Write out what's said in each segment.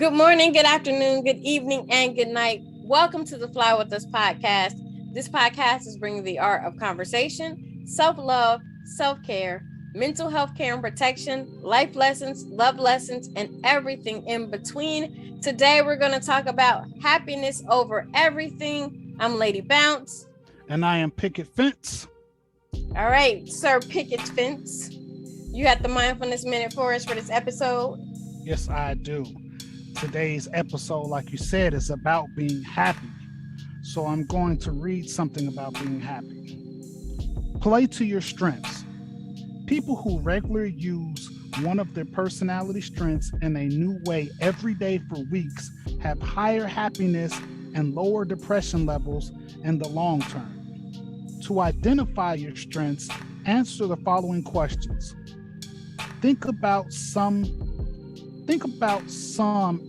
Good morning, good afternoon, good evening, and good night. Welcome to the Fly With Us podcast. This podcast is bringing the art of conversation, self-love, self-care, mental health care and protection, life lessons, love lessons, and everything in between. Today, we're going to talk about happiness over everything. I'm Lady Bounce. And I am Picket Fence. All right, Sir Picket Fence. You had the mindfulness minute for us for this episode? Yes, I do. Today's episode, like you said, is about being happy. So I'm going to read something about being happy. Play to your strengths. People who regularly use one of their personality strengths in a new way every day for weeks have higher happiness and lower depression levels in the long term. To identify your strengths, answer the following questions. Think about some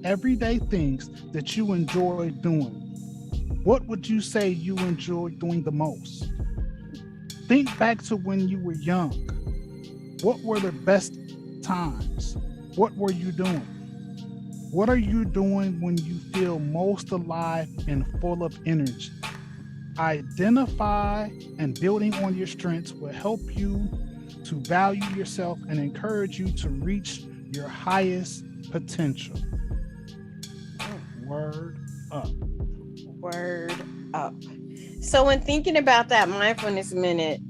everyday things that you enjoy doing. What would you say you enjoy doing the most? Think back to when you were young. What were the best times? What were you doing? What are you doing when you feel most alive and full of energy? Identify and building on your strengths will help you to value yourself and encourage you to reach your highest potential. Word up. Word up. So when thinking about that mindfulness minute,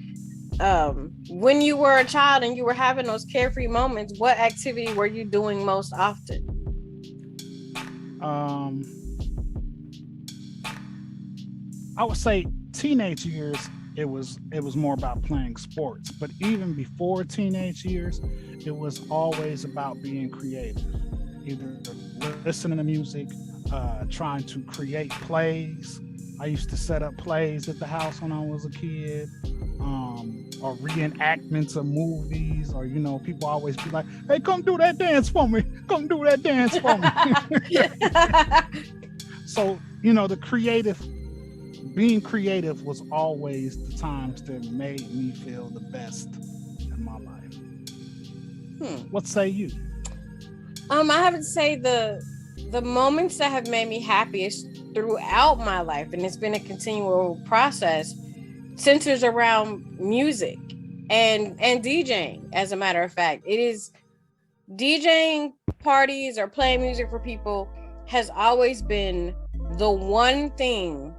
when you were a child and you were having those carefree moments, what activity were you doing most often? I would say teenage years, it was more about playing sports. But even before teenage years, it was always about being creative. Either listening to music, trying to create plays. I used to set up plays at the house when I was a kid, or reenactments of movies, or, people always be like, hey, come do that dance for me. Come do that dance for me. So, being creative was always the times that made me feel the best in my life. What say you? I have to say the moments that have made me happiest throughout my life, and it's been a continual process, centers around music and DJing. As a matter of fact, it is DJing parties or playing music for people has always been the one thing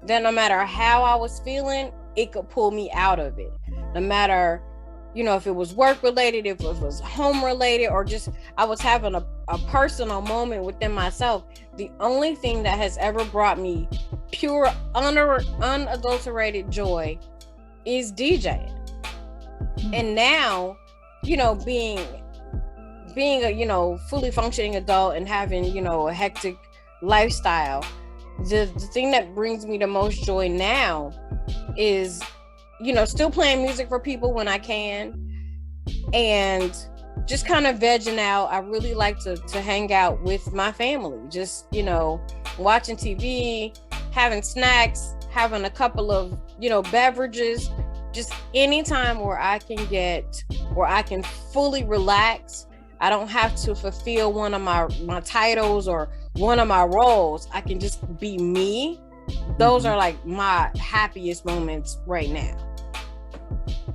that no matter how I was feeling, it could pull me out of it. No matter, if it was work related, if it was home related, or just I was having a personal moment within myself, the only thing that has ever brought me pure, unadulterated joy is DJing. And now, being a, fully functioning adult and having, a hectic lifestyle, the thing that brings me the most joy now is, still playing music for people when I can, and just kind of vegging out. I really like to hang out with my family, just, watching TV, having snacks, having a couple of, beverages, just anytime where I can fully relax. I don't have to fulfill one of my titles or one of my roles. I can just be me. Those are like my happiest moments right now.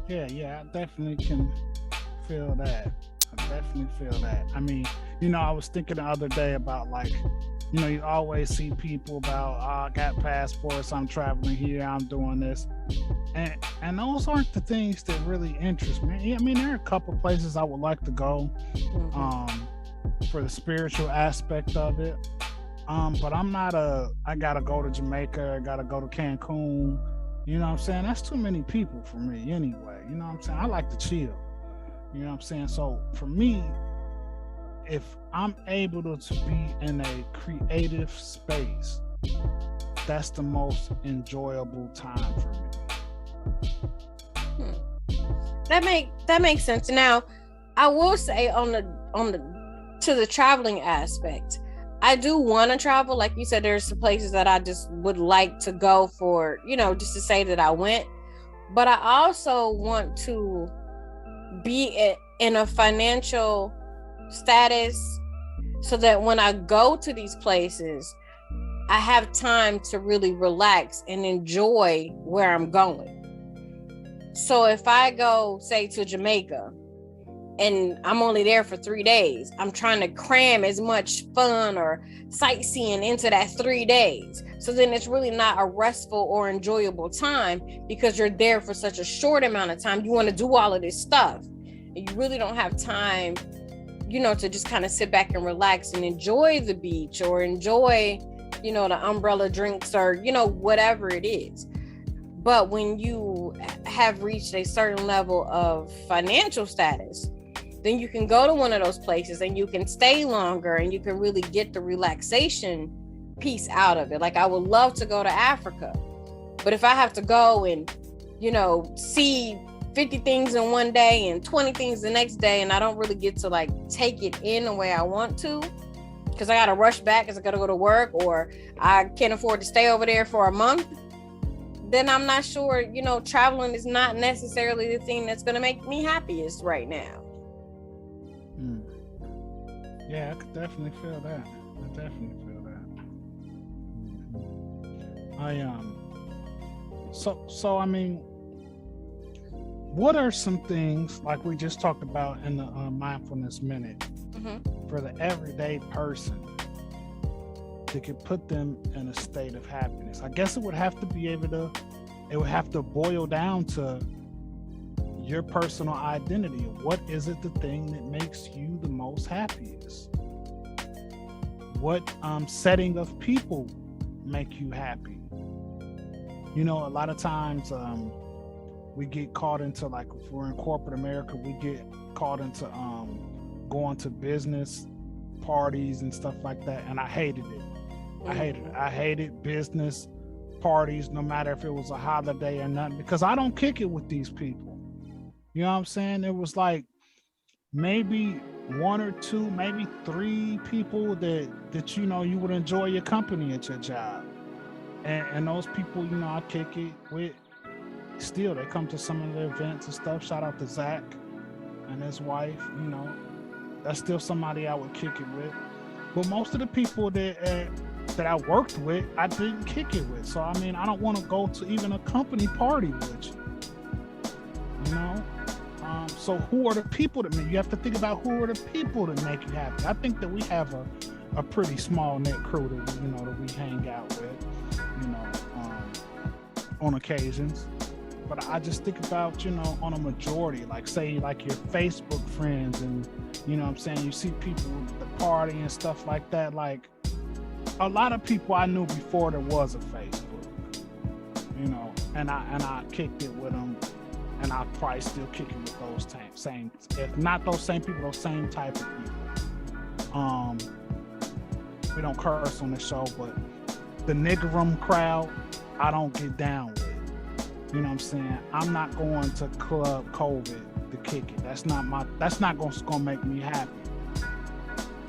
Yeah, I definitely can feel that. I mean, I was thinking the other day about, like, you always see people about, I got passports, I'm traveling here, I'm doing this. And those aren't the things that really interest me. I mean, there are a couple places I would like to go for the spiritual aspect of it. But I'm not I gotta go to Jamaica, I gotta go to Cancun. You know what I'm saying? That's too many people for me anyway. You know what I'm saying? I like to chill. You know what I'm saying? So for me, if I'm able to be in a creative space, that's the most enjoyable time for me. That makes sense. Now, I will say to the traveling aspect, I do want to travel. Like you said, there's some places that I just would like to go for, just to say that I went. But I also want to be in a financial status so that when I go to these places, I have time to really relax and enjoy where I'm going. So if I go, say, to Jamaica and I'm only there for 3 days, I'm trying to cram as much fun or sightseeing into that 3 days. So then it's really not a restful or enjoyable time, because you're there for such a short amount of time. You want to do all of this stuff, and you really don't have time, to just kind of sit back and relax and enjoy the beach or enjoy, the umbrella drinks or, whatever it is. But when you have reached a certain level of financial status, then you can go to one of those places and you can stay longer and you can really get the relaxation piece out of it. Like, I would love to go to Africa, but if I have to go and, see 50 things in one day and 20 things the next day, and I don't really get to like take it in the way I want to, because I got to rush back because I got to go to work, or I can't afford to stay over there for a month, then I'm not sure, traveling is not necessarily the thing that's going to make me happiest right now. Yeah, I could definitely feel that. So I mean, what are some things, like we just talked about in the mindfulness minute, for the everyday person that could put them in a state of happiness? I guess it would have to boil down to your personal identity. What is it, the thing that makes you the most happiest? What setting of people make you happy? A lot of times we get caught into, like, if we're in corporate America, we get caught into going to business parties and stuff like that, and I hated it. I hated business parties, no matter if it was a holiday or nothing, because I don't kick it with these people. You know what I'm saying? It was like maybe 1 or 2, maybe 3 people that you would enjoy your company at your job, and those people, I kick it with. Still, they come to some of the events and stuff. Shout out to Zach and his wife. That's still somebody I would kick it with. But most of the people that I worked with, I didn't kick it with. So I mean, I don't want to go to even a company party with you. So who are the people that make you have to think about? Who are the people that make you happy? I think that we have a pretty small knit crew that we hang out with, on occasions. But I just think about, on a majority, like, say, like your Facebook friends, and you see people at the party and stuff like that. Like, a lot of people I knew before there was a Facebook, and I kicked it with them, and I'll probably still kick it with those same, if not those same people, those same type of people. We don't curse on the show, but the niggerum crowd, I don't get down with. You know what I'm saying? I'm not going to Club COVID to kick it. That's not gonna make me happy.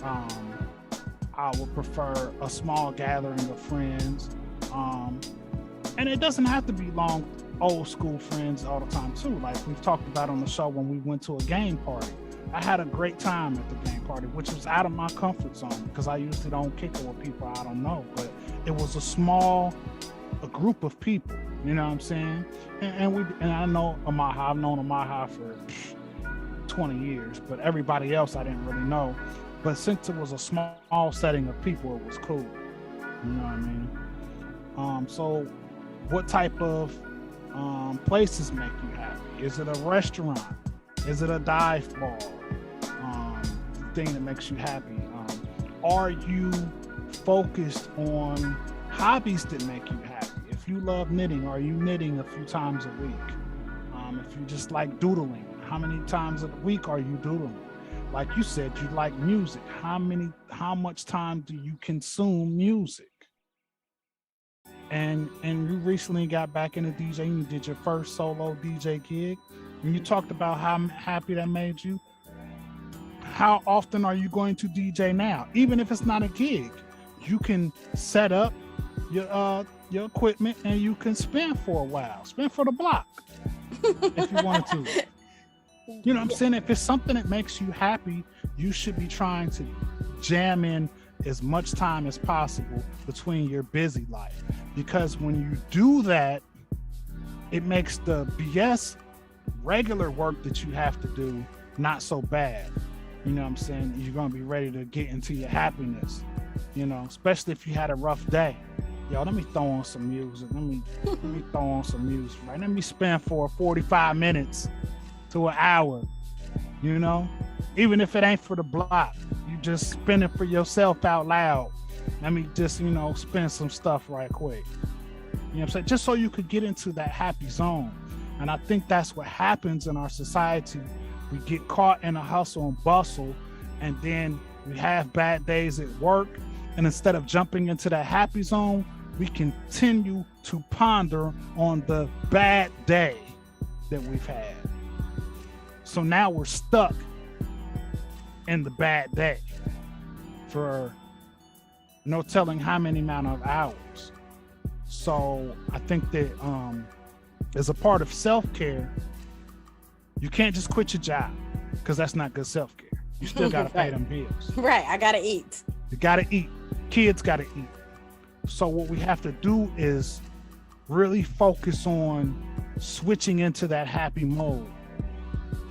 I would prefer a small gathering of friends. And it doesn't have to be long, old school friends all the time too. Like we've talked about on the show when we went to a game party. I had a great time at the game party, which was out of my comfort zone because I usually don't kick it with people I don't know. But it was a group of people. You know what I'm saying? And I know Amaha. I've known Amaha for 20 years, but everybody else I didn't really know. But since it was a small setting of people, it was cool. You know what I mean? So what type of places make you happy? Is it a restaurant? Is it a dive bar? Thing that makes you happy? Are you focused on hobbies that make you happy? If you love knitting, are you knitting a few times a week? If you just like doodling, how many times a week are you doodling? Like you said, you like music. How much time do you consume music? And you recently got back into DJing. You did your first solo DJ gig, and you talked about how happy that made you. How often are you going to DJ now? Even if it's not a gig, you can set up your equipment and you can spin for a while. Spin for the block if you wanted to. You know what I'm saying? If it's something that makes you happy, you should be trying to jam in as much time as possible between your busy life. Because when you do that, it makes the BS regular work that you have to do not so bad. You know what I'm saying? You're going to be ready to get into your happiness, you know, especially if you had a rough day. Yo, let me throw on some music. Let me throw on some music, right? Let me spend for 45 minutes to an hour, you know? Even if it ain't for the block, you just spin it for yourself out loud. Let me just, you know, spin some stuff right quick. You know what I'm saying? Just so you could get into that happy zone. And I think that's what happens in our society. We get caught in a hustle and bustle, and then we have bad days at work. And instead of jumping into that happy zone, we continue to ponder on the bad day that we've had. So now we're stuck in the bad day for no telling how many amount of hours. So I think that as a part of self-care, you can't just quit your job, because that's not good self-care. You still got to pay them bills. Right. I got to eat. You got to eat. Kids got to eat. So what we have to do is really focus on switching into that happy mode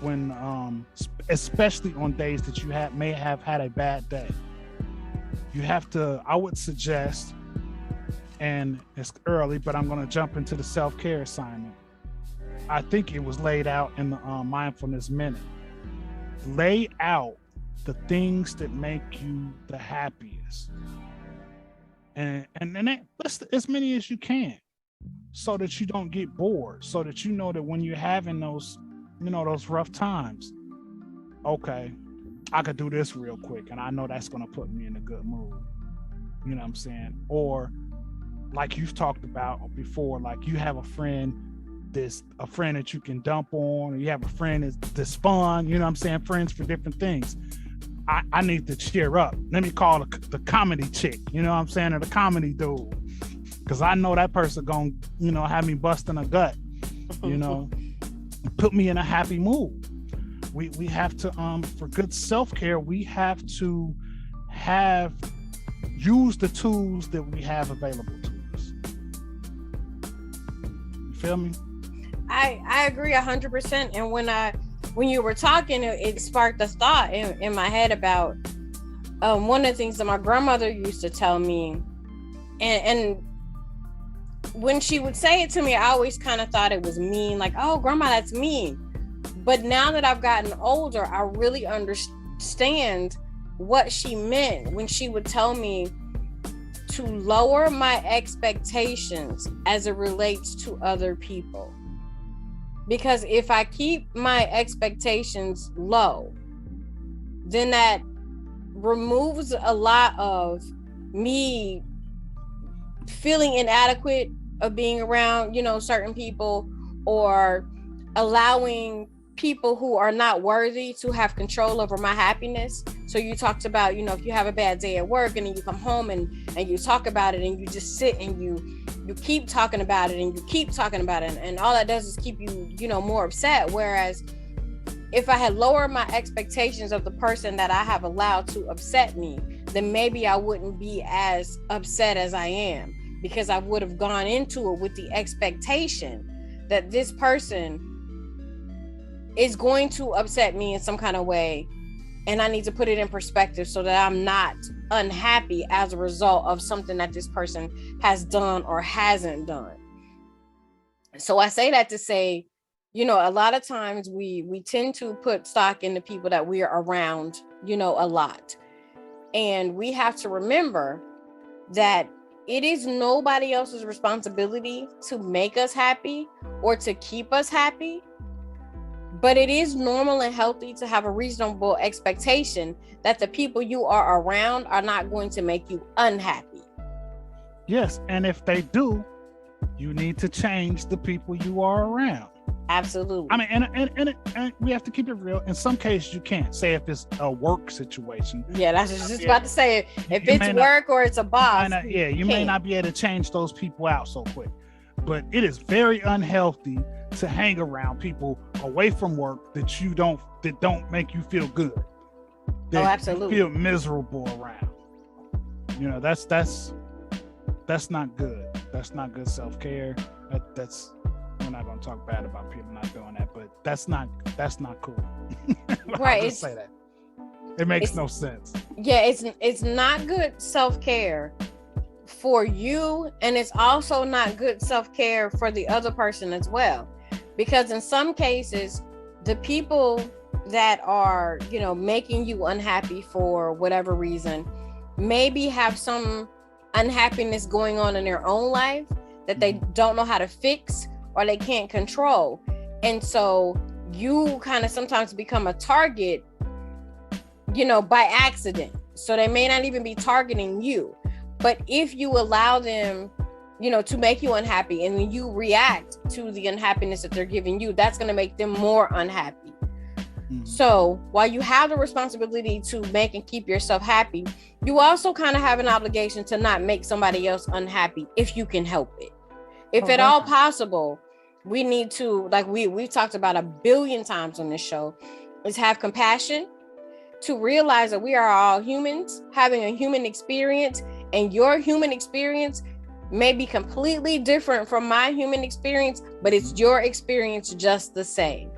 when, especially on days that you may have had a bad day. You have to, I would suggest, and it's early, but I'm going to jump into the self-care assignment. I think it was laid out in the Mindfulness Minute. Lay out the things that make you the happiest. And list as many as you can, so that you don't get bored, so that you know that when you're having those, you know, those rough times, okay, I could do this real quick, and I know that's going to put me in a good mood. You know what I'm saying? Or like you've talked about before, like you have a friend that you can dump on, or you have a friend that's fun, you know what I'm saying? Friends for different things. I need to cheer up. Let me call the comedy chick, you know what I'm saying? Or the comedy dude. Because I know that person gonna, you know, have me busting a gut, you know, put me in a happy mood. We have to, for good self-care, we have to use the tools that we have available to us. You feel me? I agree 100%. And when you were talking, it sparked a thought in my head about one of the things that my grandmother used to tell me, and when she would say it to me, I always kind of thought it was mean, like, oh, grandma, that's mean. But now that I've gotten older, I really understand what she meant when she would tell me to lower my expectations as it relates to other people. Because if I keep my expectations low, then that removes a lot of me feeling inadequate of being around, you know, certain people, or allowing people who are not worthy to have control over my happiness. So you talked about, you know, if you have a bad day at work and then you come home and you talk about it, and you just sit and you keep talking about it and you keep talking about it, and all that does is keep you, you know, more upset. Whereas if I had lowered my expectations of the person that I have allowed to upset me, then maybe I wouldn't be as upset as I am, because I would have gone into it with the expectation that this person is going to upset me in some kind of way, and I need to put it in perspective so that I'm not unhappy as a result of something that this person has done or hasn't done. So I say that to say, you know, a lot of times we tend to put stock in the people that we are around, you know, a lot. And we have to remember that it is nobody else's responsibility to make us happy or to keep us happy. But it is normal and healthy to have a reasonable expectation that the people you are around are not going to make you unhappy. Yes, and if they do, you need to change the people you are around. Absolutely. I mean, and we have to keep it real. In some cases, you can't say if it's a work situation. Yeah, that's just about to say, if it's work or it's a boss. You may not be able to change those people out so quick. But it is very unhealthy to hang around people away from work that don't make you feel good, that you absolutely. feel miserable around. You know, that's not good. That's not good self-care. That's we're not going to talk bad about people not doing that, but that's not cool. Right. I'll just say that. It makes no sense. Yeah, it's not good self-care for you, and it's also not good self-care for the other person as well. Because in some cases, the people that are, you know, making you unhappy for whatever reason, maybe have some unhappiness going on in their own life that they don't know how to fix or they can't control. And so you kind of sometimes become a target, you know, by accident. So they may not even be targeting you. But if you allow them, you know, to make you unhappy, and when you react to the unhappiness that they're giving you, that's going to make them more unhappy. So while you have the responsibility to make and keep yourself happy, you also kind of have an obligation to not make somebody else unhappy if you can help it. If at all possible, we need to, like we've talked about 1 billion times on this show, is have compassion, to realize that we are all humans having a human experience, and your human experience may be completely different from my human experience, but it's your experience just the same.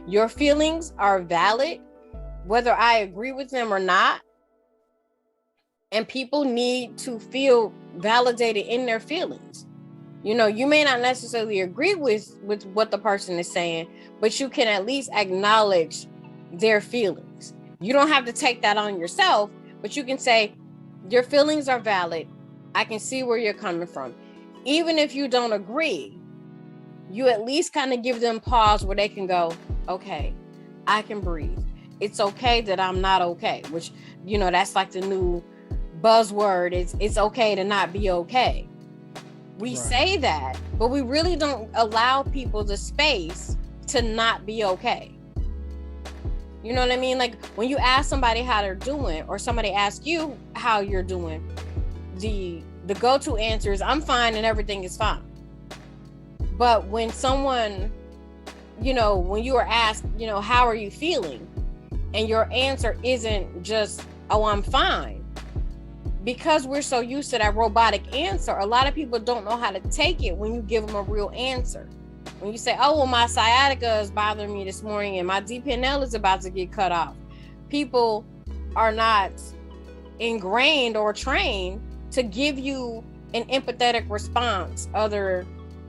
Your feelings are valid, whether I agree with them or not. And people need to feel validated in their feelings. You know, you may not necessarily agree with what the person is saying, but you can at least acknowledge their feelings. You don't have to take that on yourself, but you can say, your feelings are valid. I can see where you're coming from. Even if you don't agree, you at least kind of give them pause where they can go, okay, I can breathe. It's okay that I'm not okay, which, you know, that's like the new buzzword. It's okay to not be okay. We say that, but we really don't allow people the space to not be okay. You know what I mean? Like when you ask somebody how they're doing, or somebody asks you how you're doing, the go-to answer is, I'm fine and everything is fine. But when someone, you know, when you are asked, you know, how are you feeling? And your answer isn't just, oh, I'm fine. Because we're so used to that robotic answer, a lot of people don't know how to take it when you give them a real answer. When you say, oh, well, my sciatica is bothering me this morning and my DPNL is about to get cut off. People are not ingrained or trained to give you an empathetic response other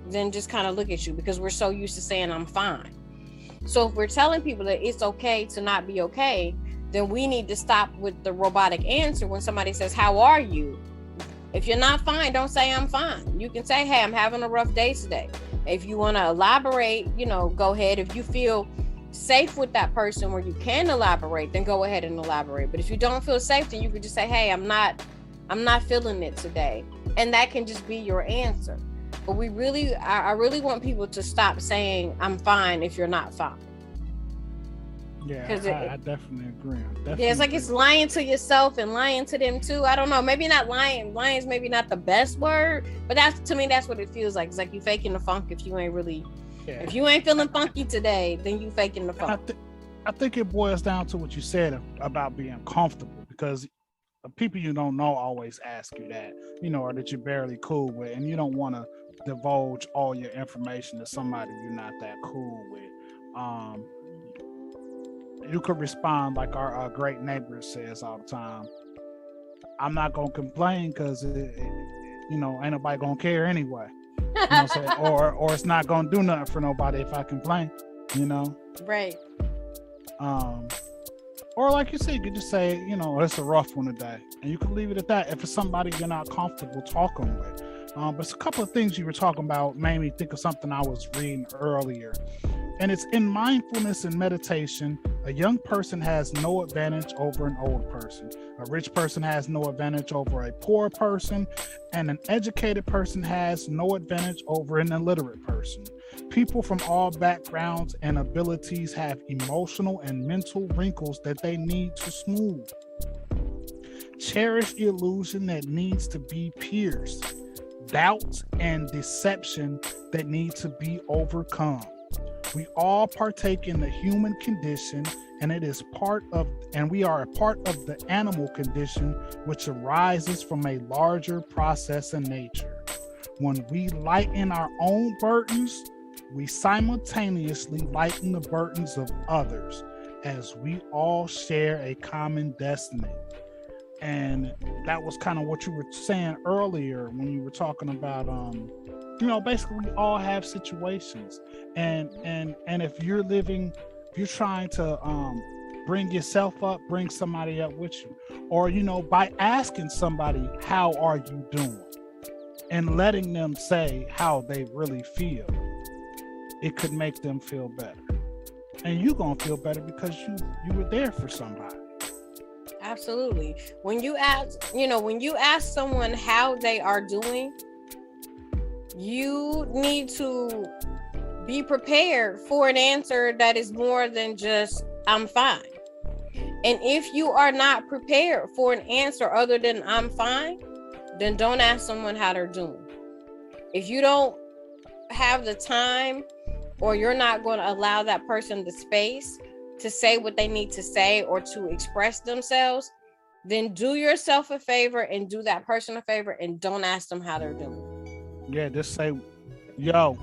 than just kind of look at you, because we're so used to saying I'm fine. So if we're telling people that it's okay to not be okay, then we need to stop with the robotic answer when somebody says, how are you? If you're not fine, don't say I'm fine. You can say, hey, I'm having a rough day today. If you want to elaborate, you know, go ahead. If you feel safe with that person where you can elaborate, then go ahead and elaborate. But if you don't feel safe, then you can just say, hey, I'm not feeling it today. And that can just be your answer. But I really want people to stop saying I'm fine if you're not fine. Yeah, I definitely agree. It's like it's lying to yourself and lying to them too. I don't know. Maybe not lying. Lying is maybe not the best word, but to me, that's what it feels like. It's like you faking the funk if you ain't really, if you ain't feeling funky today, then you faking the funk. I think it boils down to what you said about being comfortable, because people you don't know always ask you that, you know, or that you're barely cool with, and you don't want to divulge all your information to somebody you're not that cool with. You could respond like our great neighbor says all the time, I'm not gonna complain because you know, ain't nobody gonna care anyway. You know what I'm saying? or it's not gonna do nothing for nobody if I complain, you know? Right. Or like you said, you could just say, you know, it's a rough one today, and you can leave it at that if it's somebody you're not comfortable talking with. But it's a couple of things you were talking about made me think of something I was reading earlier. And it's in mindfulness and meditation, a young person has no advantage over an old person. A rich person has no advantage over a poor person, and an educated person has no advantage over an illiterate person. People from all backgrounds and abilities have emotional and mental wrinkles that they need to smooth. Cherish the illusion that needs to be pierced, doubts and deception that need to be overcome. We all partake in the human condition, and it is part of, and we are a part of the animal condition, which arises from a larger process in nature. When we lighten our own burdens, we simultaneously lighten the burdens of others, as we all share a common destiny. And that was kind of what you were saying earlier when you were talking about, basically we all have situations, and if you're trying to bring yourself up, bring somebody up with you, or by asking somebody, how are you doing, and letting them say how they really feel, it could make them feel better, and you're gonna feel better because you were there for somebody. Absolutely. When you ask someone how they are doing, you need to be prepared for an answer that is more than just I'm fine. And if you are not prepared for an answer other than I'm fine, then don't ask someone how they're doing. If you don't have the time, or you're not going to allow that person the space to say what they need to say or to express themselves, then do yourself a favor and do that person a favor and don't ask them how they're doing. Yeah, just say, yo.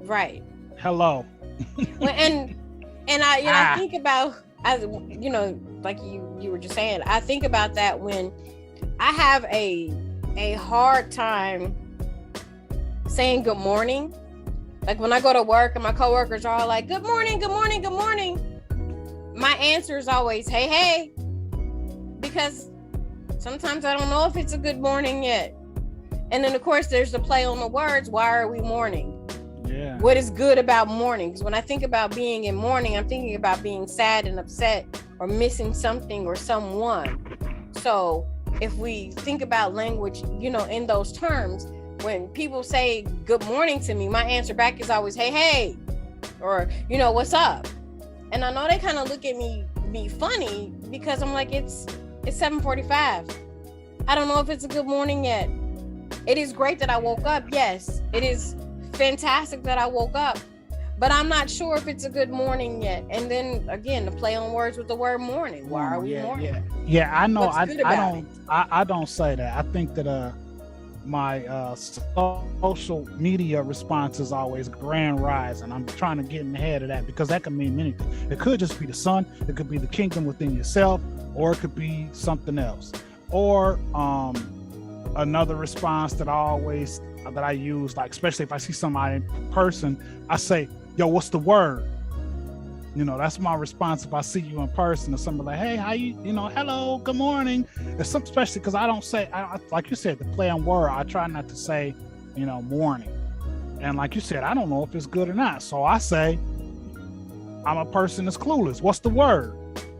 Right. Hello. and I think about, as like you were just saying, I think about that when I have a hard time saying good morning. Like when I go to work and my coworkers are all like, good morning, good morning, good morning. My answer is always, hey, hey, because sometimes I don't know if it's a good morning yet. And then of course there's the play on the words. Why are we mourning? Yeah. What is good about mourning? Because when I think about being in mourning, I'm thinking about being sad and upset or missing something or someone. So if we think about language, in those terms, when people say good morning to me, my answer back is always, hey, hey, or, what's up? And I know they kind of look at me funny because I'm like, it's 7:45. I don't know if it's a good morning yet. It is great that I woke up. Yes, it is fantastic that I woke up, but I'm not sure if it's a good morning yet. And then again, the play on words with the word morning. Why are we mourning? Yeah, I know. I don't say that. I think that my social media response is always grand rising. I'm trying to get in the head of that because that could mean anything. It could just be the sun, it could be the kingdom within yourself, or it could be something else. Or another response that I use, like especially if I see somebody in person, I say, yo, what's the word? That's my response if I see you in person, or somebody like, hey, how you, hello, good morning. It's something, especially because I don't say, like you said, the play on word, I try not to say, morning. And like you said, I don't know if it's good or not. So I say, I'm a person that's clueless. What's the word?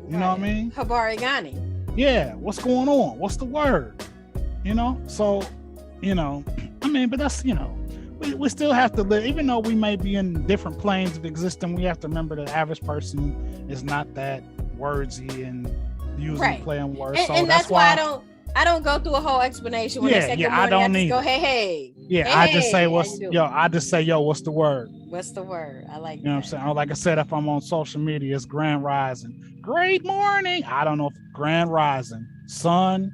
You know what I mean? Habari Gani. Yeah, what's going on? What's the word? So, but that's, we still have to live, even though we may be in different planes of existence. We have to remember the average person is not that wordsy and using play on words. And that's why I don't go through a whole explanation when they say good morning. I don't just go, hey, hey. Yeah, hey, I just say yo, what's the word? What's the word? I like that. What I'm saying? Or like I said, if I'm on social media, it's grand rising. Great morning. I don't know if grand rising, sun,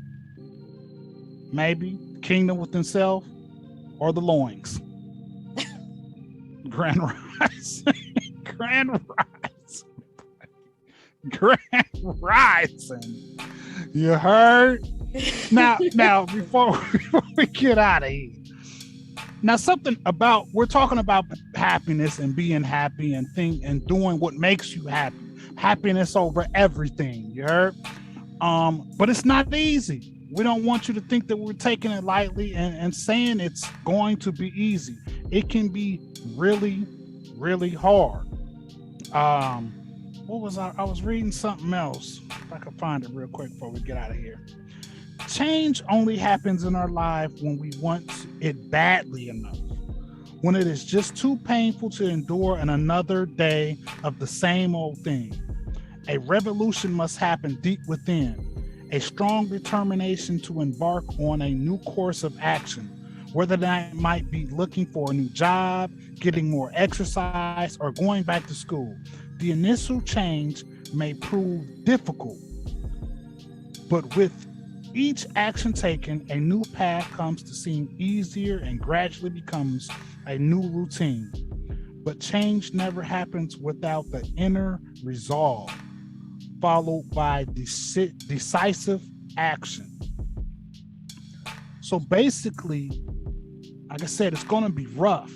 maybe kingdom within self, or the loins. Grand rising. Grand rising. You heard? Now, before we get out of here, now we're talking about happiness and being happy and doing what makes you happy. Happiness over everything. You heard? But it's not easy. We don't want you to think that we're taking it lightly and saying it's going to be easy. It can be really, really hard. What was I was reading something else. If I could find it real quick before we get out of here. Change only happens in our life when we want it badly enough. When it is just too painful to endure another day of the same old thing. A revolution must happen deep within. A strong determination to embark on a new course of action, whether that might be looking for a new job, getting more exercise, or going back to school. The initial change may prove difficult, but with each action taken, a new path comes to seem easier and gradually becomes a new routine. But change never happens without the inner resolve, followed by decisive action. So basically, like I said, it's going to be rough.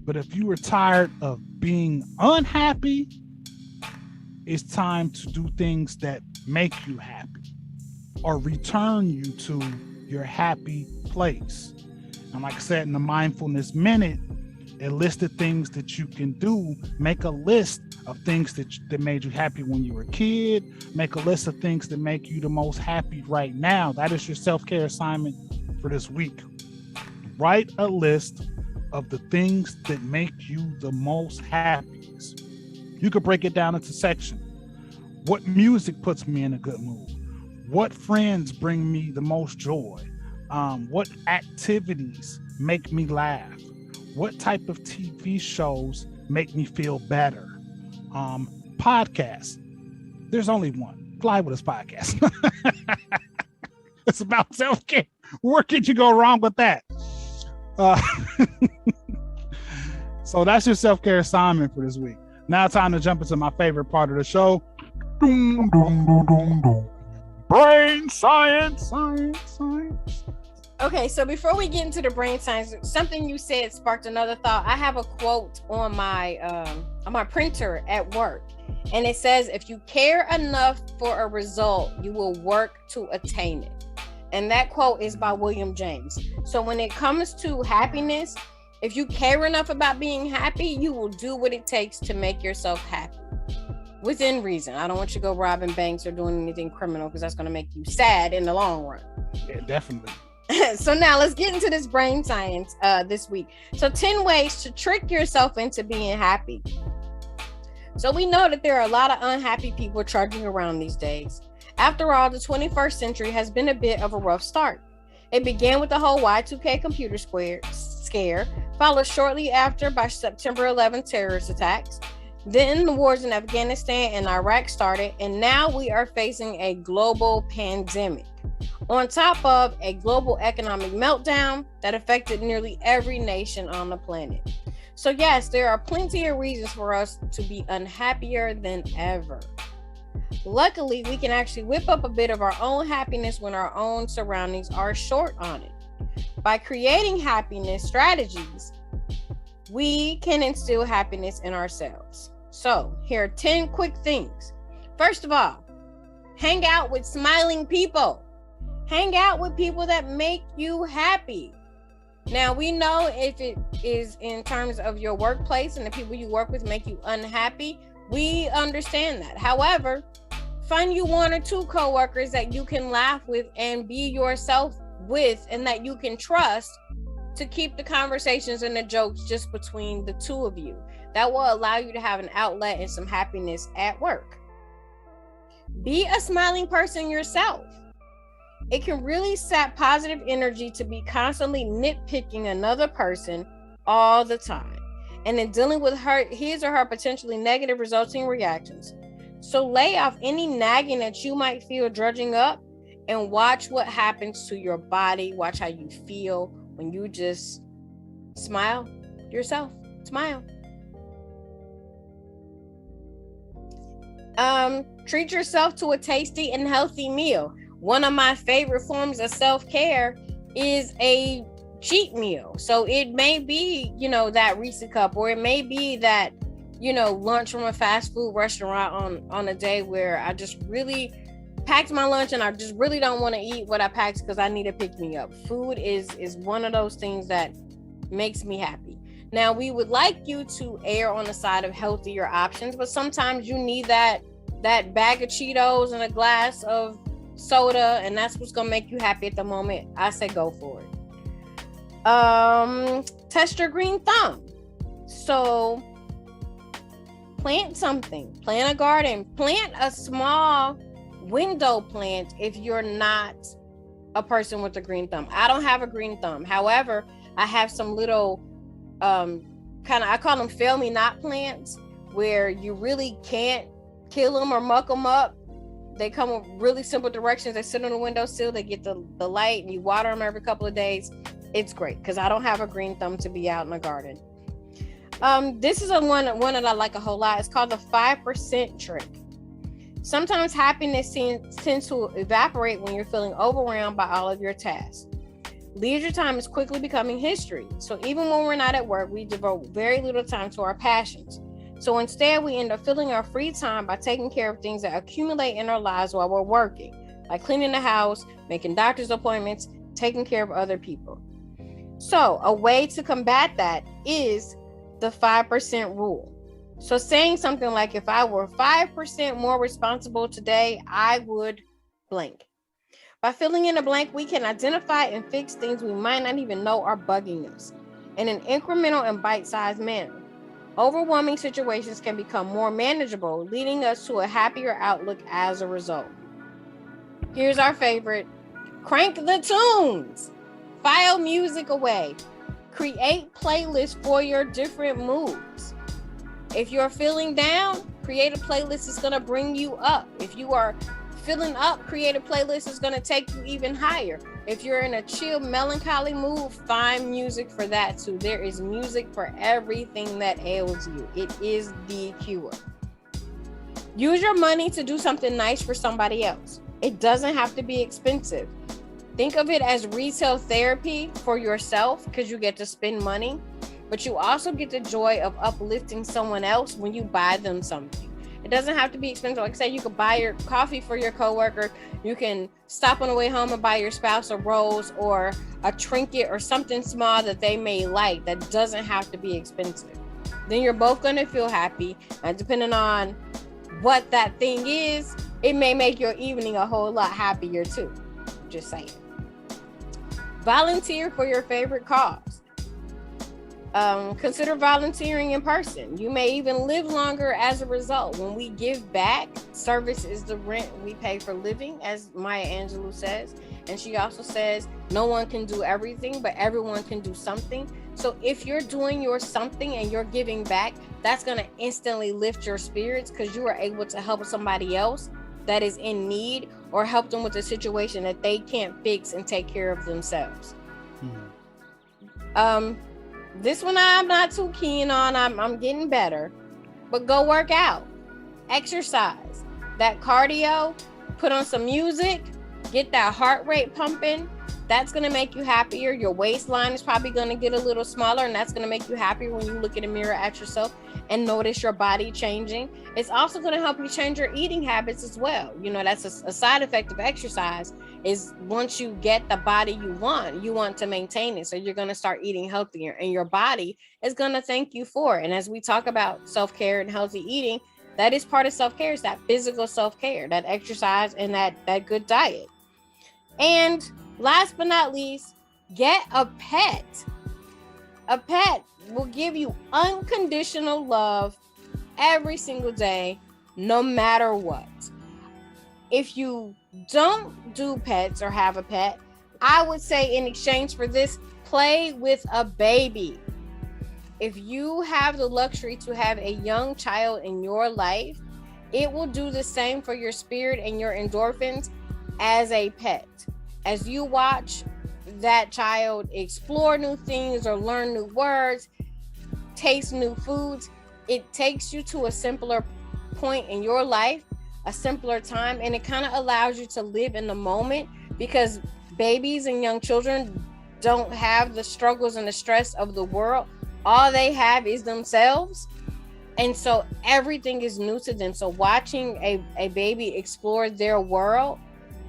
But if you are tired of being unhappy, it's time to do things that make you happy or return you to your happy place. And like I said, in the Mindfulness Minute, it listed things that you can do. Make a list of things that made you happy when you were a kid. Make a list of things that make you the most happy right now. That is your self-care assignment for this week. Write a list of the things that make you the most happiest. You could break it down into sections. What music puts me in a good mood? What friends bring me the most joy? What activities make me laugh? What type of TV shows make me feel better? Podcasts. There's only one. Fly with Us podcast. It's about self-care. Where could you go wrong with that? So that's your self-care assignment for this week. Now time to jump into my favorite part of the show. Brain science. Okay, so before we get into the brain science, something you said sparked another thought. I have a quote on my printer at work, and it says, "If you care enough for a result, you will work to attain it." And that quote is by William James. So when it comes to happiness, if you care enough about being happy, you will do what it takes to make yourself happy. Within reason. I don't want you to go robbing banks or doing anything criminal, because that's going to make you sad in the long run. Yeah, definitely. So now let's get into this brain science this week. So 10 ways to trick yourself into being happy. So we know that there are a lot of unhappy people trudging around these days. After all, the 21st century has been a bit of a rough start. It began with the whole Y2K computer scare, followed shortly after by September 11 terrorist attacks. Then the wars in Afghanistan and Iraq started, and now we are facing a global pandemic, on top of a global economic meltdown that affected nearly every nation on the planet. So yes, there are plenty of reasons for us to be unhappier than ever. Luckily, we can actually whip up a bit of our own happiness when our own surroundings are short on it. By creating happiness strategies, we can instill happiness in ourselves. So here are 10 quick things. First of all, hang out with smiling people. Hang out with people that make you happy. Now, we know if it is in terms of your workplace and the people you work with make you unhappy, we understand that. However, find you one or two coworkers that you can laugh with and be yourself with, and that you can trust to keep the conversations and the jokes just between the two of you. That will allow you to have an outlet and some happiness at work. Be a smiling person yourself. It can really sap positive energy to be constantly nitpicking another person all the time, and then dealing with his or her potentially negative resulting reactions. So lay off any nagging that you might feel drudging up, and watch what happens to your body. Watch how you feel when you just smile yourself. Smile. Treat yourself to a tasty and healthy meal. One of my favorite forms of self-care is a cheat meal. So it may be, that Reese cup, or it may be that, lunch from a fast food restaurant on a day where I just really packed my lunch and I just really don't want to eat what I packed because I need to pick me up. Food is one of those things that makes me happy. Now, we would like you to err on the side of healthier options, but sometimes you need that bag of Cheetos and a glass of soda, and that's what's gonna make you happy at the moment. I say go for it. Test your green thumb. So plant something, plant a garden, plant a small window plant if you're not a person with a green thumb. I don't have a green thumb. However, I have some little I call them fail me not plants, where you really can't kill them or muck them up. They come with really simple directions. They sit on the windowsill. They get the light, and you water them every couple of days. It's great because I don't have a green thumb to be out in the garden. This is one that I like a whole lot. It's called the 5% trick. Sometimes happiness tends to evaporate when you're feeling overwhelmed by all of your tasks. Leisure time is quickly becoming history. So even when we're not at work, we devote very little time to our passions. So instead, we end up filling our free time by taking care of things that accumulate in our lives while we're working, like cleaning the house, making doctor's appointments, taking care of other people. So a way to combat that is the 5% rule. So saying something like, if I were 5% more responsible today, I would blank. By filling in a blank, we can identify and fix things we might not even know are bugging us in an incremental and bite-sized manner. Overwhelming situations can become more manageable, leading us to a happier outlook as a result. Here's our favorite. Crank the tunes. File music away. Create playlists for your different moods. If you're feeling down, create a playlist that's going to bring you up. If you are feeling up, create a playlist that's going to take you even higher. If you're in a chill, melancholy mood, find music for that too. There is music for everything that ails you. It is the cure. Use your money to do something nice for somebody else. It doesn't have to be expensive. Think of it as retail therapy for yourself because you get to spend money, but you also get the joy of uplifting someone else when you buy them something. It doesn't have to be expensive. Like I said, you could buy your coffee for your coworker. You can stop on the way home and buy your spouse a rose or a trinket or something small that they may like that doesn't have to be expensive. Then you're both going to feel happy. And depending on what that thing is, it may make your evening a whole lot happier too. Just saying. Volunteer for your favorite cause. Consider volunteering in person. You may even live longer as a result. When we give back, service is the rent we pay for living, as Maya Angelou says. And she also says, no one can do everything, but everyone can do something. So if you're doing your something and you're giving back, that's going to instantly lift your spirits because you are able to help somebody else that is in need or help them with a situation that they can't fix and take care of themselves. This one I'm not too keen on. I'm getting better, but go work out, exercise, that cardio, put on some music, get that heart rate pumping. That's going to make you happier. Your waistline is probably going to get a little smaller, and that's going to make you happier when you look in the mirror at yourself and notice your body changing. It's also going to help you change your eating habits as well. You know, that's a side effect of exercise is once you get the body you want to maintain it. So you're going to start eating healthier, and your body is going to thank you for it. And as we talk about self-care and healthy eating, that is part of self-care. Is that physical self-care, that exercise, and that good diet. And last but not least, get a pet. A pet will give you unconditional love every single day, no matter what. If you don't do pets or have a pet, I would say in exchange for this, play with a baby. If you have the luxury to have a young child in your life, it will do the same for your spirit and your endorphins as a pet. As you watch that child explore new things or learn new words, taste new foods, it takes you to a simpler point in your life, a simpler time, and it kind of allows you to live in the moment because babies and young children don't have the struggles and the stress of the world. All they have is themselves. And so everything is new to them. So watching a baby explore their world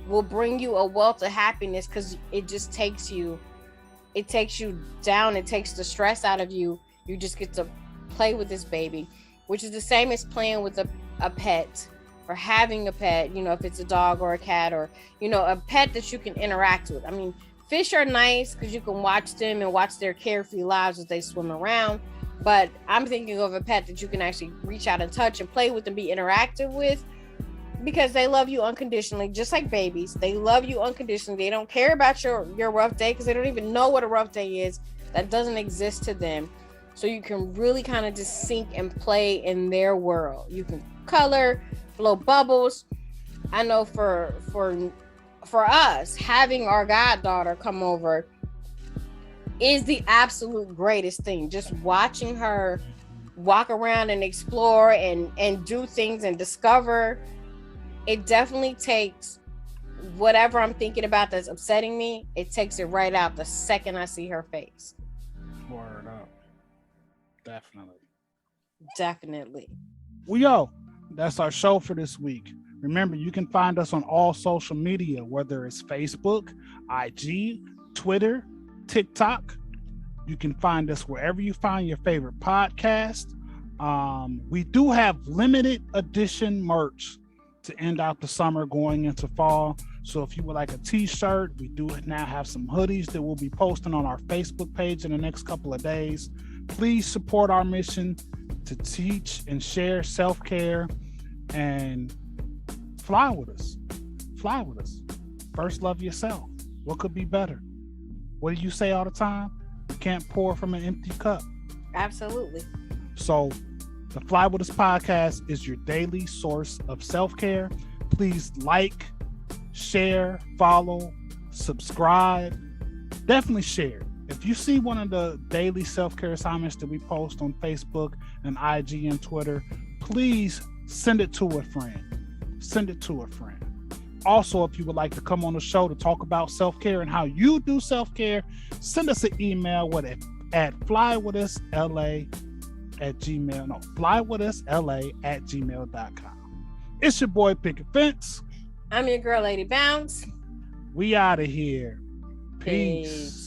will bring you a wealth of happiness because it just takes you down. It takes the stress out of you. You just get to play with this baby, which is the same as playing with a pet or having a pet, you know, if it's a dog or a cat or, you know, a pet that you can interact with. I mean, fish are nice because you can watch them and watch their carefree lives as they swim around. But I'm thinking of a pet that you can actually reach out and touch and play with and be interactive with because they love you unconditionally, just like babies. They love you unconditionally. They don't care about your rough day because they don't even know what a rough day is. That doesn't exist to them. So you can really kind of just sink and play in their world. You can color, blow bubbles. I know for us, having our goddaughter come over is the absolute greatest thing. Just watching her walk around and explore and do things and discover. It definitely takes whatever I'm thinking about that's upsetting me, it takes it right out the second I see her face. Word up. Definitely. Well, yo, that's our show for this week. Remember, you can find us on all social media, whether it's Facebook, IG, Twitter, TikTok. You can find us wherever you find your favorite podcast. We do have limited edition merch to end out the summer going into fall. So if you would like a t-shirt, we do now have some hoodies that we'll be posting on our Facebook page in the next couple of days. Please support our mission to teach and share self-care and fly with us. Fly with us. First, love yourself. What could be better? What do you say all the time? You can't pour from an empty cup. Absolutely. So the Fly With Us podcast is your daily source of self-care. Please like, share, follow, subscribe. Definitely share. If you see one of the daily self-care assignments that we post on Facebook and IG and Twitter, please send it to a friend. Send it to a friend. Also, if you would like to come on the show to talk about self-care and how you do self-care, send us an email at flywithusla@gmail.com. It's your boy Picket Fence. I'm your girl, Lady Bounce. We out of here. Peace.